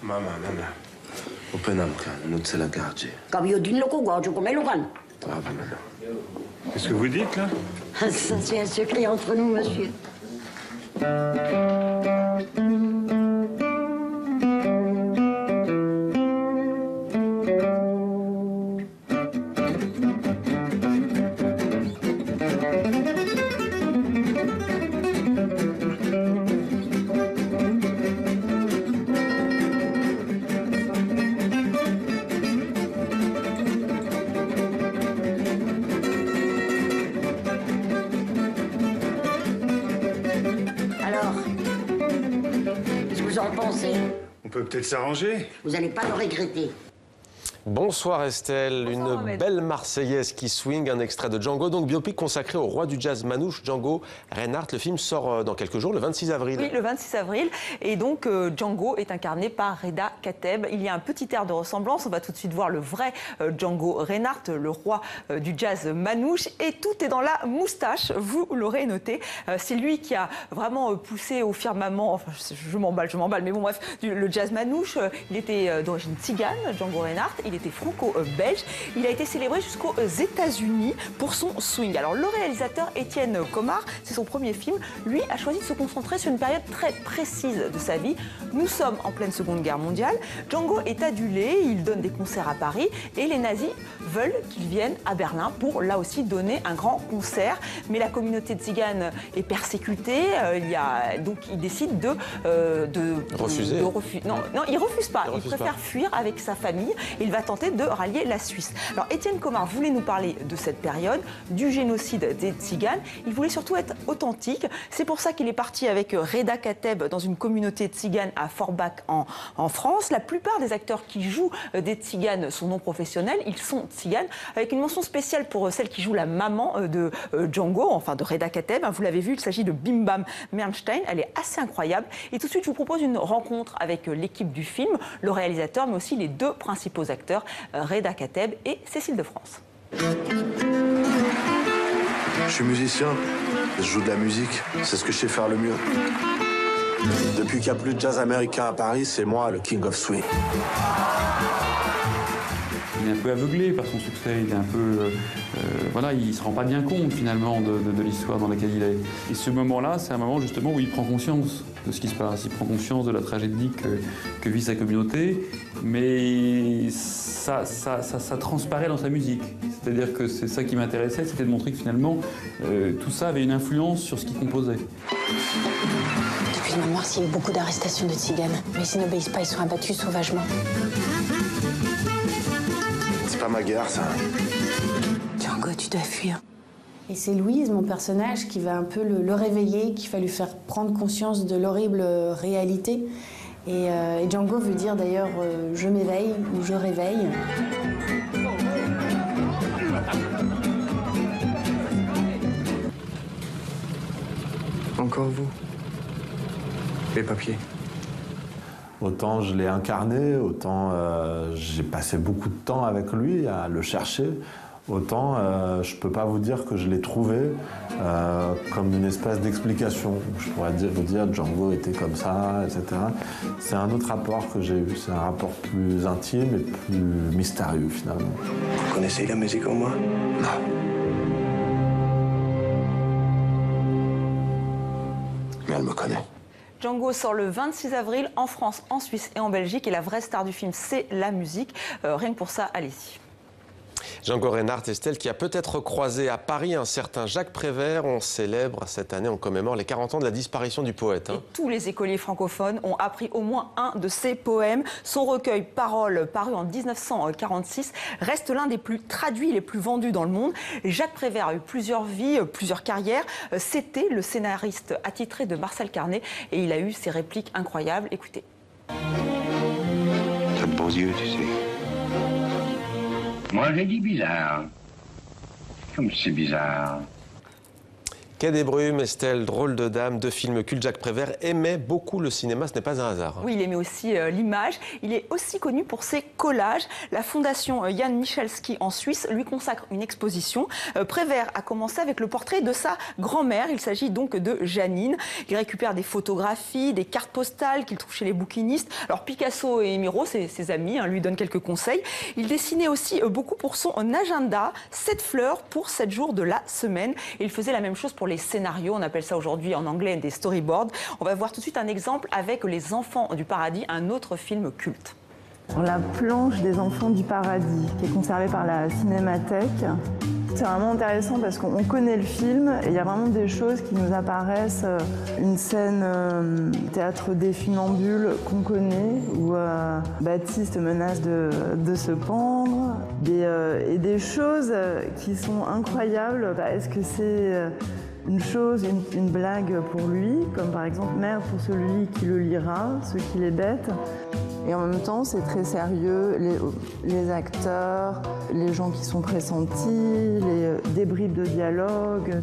Mamma. Open non se la garde. Come io dillo con goggio come lo fanno. Brava, maman. Qu'est-ce que vous dites, là? Ça, c'est un secret entre nous, monsieur. Alors, qu'est-ce que vous en pensez? On peut peut-être s'arranger. Vous n'allez pas le regretter. Bonsoir Estelle, Bonsoir, une Mohamed. belle Marseillaise qui swing, un extrait de Django, donc biopic consacré au roi du jazz manouche, Django Reinhardt. Le film sort dans quelques jours, le 26 avril. Oui, le 26 avril. Et donc, Django est incarné par Reda Kateb. Il y a un petit air de ressemblance. On va tout de suite voir le vrai Django Reinhardt, le roi du jazz manouche. Et tout est dans la moustache, vous l'aurez noté. C'est lui qui a vraiment poussé au firmament, enfin, je m'emballe, mais bon, bref, le jazz manouche. Il était d'origine tzigane, Django Reinhardt. Il était franco-belge. Il a été célébré jusqu'aux États-Unis pour son swing. Alors, le réalisateur Étienne Comard, c'est son premier film, lui a choisi de se concentrer sur une période très précise de sa vie. Nous sommes en pleine Seconde Guerre mondiale. Django est adulé, il donne des concerts à Paris et les nazis veulent qu'il vienne à Berlin pour, là aussi, donner un grand concert. Mais la communauté tzigane est persécutée. Donc, il décide de Refuser. Non, il refuse pas. Il préfère fuir avec sa famille. Il va tenter de rallier la Suisse. Alors, Étienne Comard voulait nous parler de cette période, du génocide des Tziganes. Il voulait surtout être authentique. C'est pour ça qu'il est parti avec Reda Kateb dans une communauté tzigane à Forbach en France. La plupart des acteurs qui jouent des Tziganes sont non professionnels. Ils sont Tziganes, avec une mention spéciale pour celle qui joue la maman de Django, enfin de Reda Kateb. Vous l'avez vu, il s'agit de Bim Bam Bernstein. Elle est assez incroyable. Et tout de suite, je vous propose une rencontre avec l'équipe du film, le réalisateur, mais aussi les deux principaux acteurs, Reda Kateb et Cécile de France. Je suis musicien, je joue de la musique, c'est ce que je sais faire le mieux. Depuis qu'il n'y a plus de jazz américain à Paris, c'est moi le King of Swing. Il est un peu aveuglé par son succès, il est un peu... voilà, il ne se rend pas bien compte finalement de l'histoire dans laquelle il est. Et ce moment-là, c'est un moment justement où il prend conscience de ce qui se passe, il prend conscience de la tragédie que vit sa communauté, mais ça transparaît dans sa musique. C'est-à-dire que c'est ça qui m'intéressait, c'était de montrer que finalement, tout ça avait une influence sur ce qu'il composait. Depuis le mois de mars, il y a eu beaucoup d'arrestations de tziganes. Mais s'ils n'obéissent pas, ils sont abattus sauvagement. C'est pas ma guerre, ça. Django, tu dois fuir. Et c'est Louise, mon personnage, qui va un peu le réveiller, qui va lui faire prendre conscience de l'horrible réalité. Et Django veut dire d'ailleurs je m'éveille ou je réveille. Encore vous. Les papiers. Autant je l'ai incarné, autant j'ai passé beaucoup de temps avec lui à le chercher, autant je ne peux pas vous dire que je l'ai trouvé comme une espèce d'explication. Je pourrais vous dire Django était comme ça, etc. C'est un autre rapport que j'ai eu, c'est un rapport plus intime et plus mystérieux finalement. Vous connaissez la musique en moi? Non. Mais elle me connaît. Django sort le 26 avril en France, en Suisse et en Belgique. Et la vraie star du film, c'est la musique. Rien que pour ça, allez-y. Django Reinhardt, Estelle, qui a peut-être croisé à Paris un certain Jacques Prévert. On célèbre cette année, on commémore les 40 ans de la disparition du poète. Et tous les écoliers francophones ont appris au moins un de ses poèmes. Son recueil Paroles, paru en 1946, reste l'un des plus traduits, les plus vendus dans le monde. Jacques Prévert a eu plusieurs vies, plusieurs carrières. C'était le scénariste attitré de Marcel Carné et il a eu ses répliques incroyables. Écoutez. T'as de beaux yeux, tu sais. Moi, j'ai dit bizarre. Comme c'est bizarre. Quai des Brumes, Estelle, Drôle de dame, deux films cultes. Jacques Prévert aimait beaucoup le cinéma, ce n'est pas un hasard. Oui, il aimait aussi l'image. Il est aussi connu pour ses collages. La fondation Jan Michalski en Suisse lui consacre une exposition. Prévert a commencé avec le portrait de sa grand-mère. Il s'agit donc de Janine. Il récupère des photographies, des cartes postales qu'il trouve chez les bouquinistes. Alors Picasso et Miro, ses amis, lui donnent quelques conseils. Il dessinait aussi beaucoup pour son agenda, 7 fleurs pour 7 jours de la semaine. Et il faisait la même chose pour les scénarios. On appelle ça aujourd'hui en anglais des storyboards. On va voir tout de suite un exemple avec Les Enfants du Paradis, un autre film culte. La planche des Enfants du Paradis, qui est conservée par la Cinémathèque. C'est vraiment intéressant parce qu'on connaît le film et il y a vraiment des choses qui nous apparaissent. Une scène théâtre des funambules qu'on connaît, où Baptiste menace de se pendre. Et des choses qui sont incroyables. Est-ce que c'est une chose, une blague pour lui, comme par exemple « Merde pour celui qui le lira, ce qu'il est bête ». Et en même temps, c'est très sérieux, les acteurs, les gens qui sont pressentis, des bribes de dialogue.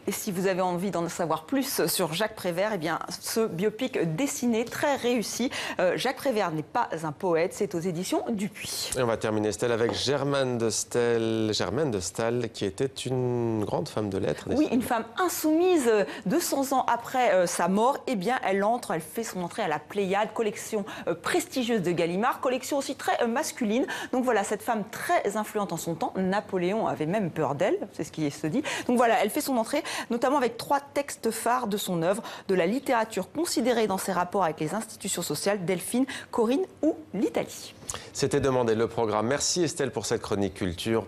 Et si vous avez envie d'en savoir plus sur Jacques Prévert, eh bien, ce biopic dessiné, très réussi. Jacques Prévert n'est pas un poète, c'est aux éditions Dupuis. Et on va terminer, Estelle, avec Germaine de Staël, qui était une grande femme de lettres. Oui, une femme insoumise. 200 ans après sa mort, eh bien, elle fait son entrée à la Pléiade, collection prestigieuse de Gallimard, collection aussi très masculine. Donc voilà, cette femme très influente en son temps. Napoléon avait même peur d'elle, c'est ce qui se dit. Donc voilà, elle fait son entrée, notamment avec 3 textes phares de son œuvre, de la littérature considérée dans ses rapports avec les institutions sociales, Delphine, Corinne ou l'Italie. C'était Demandé le programme. Merci Estelle pour cette chronique culture.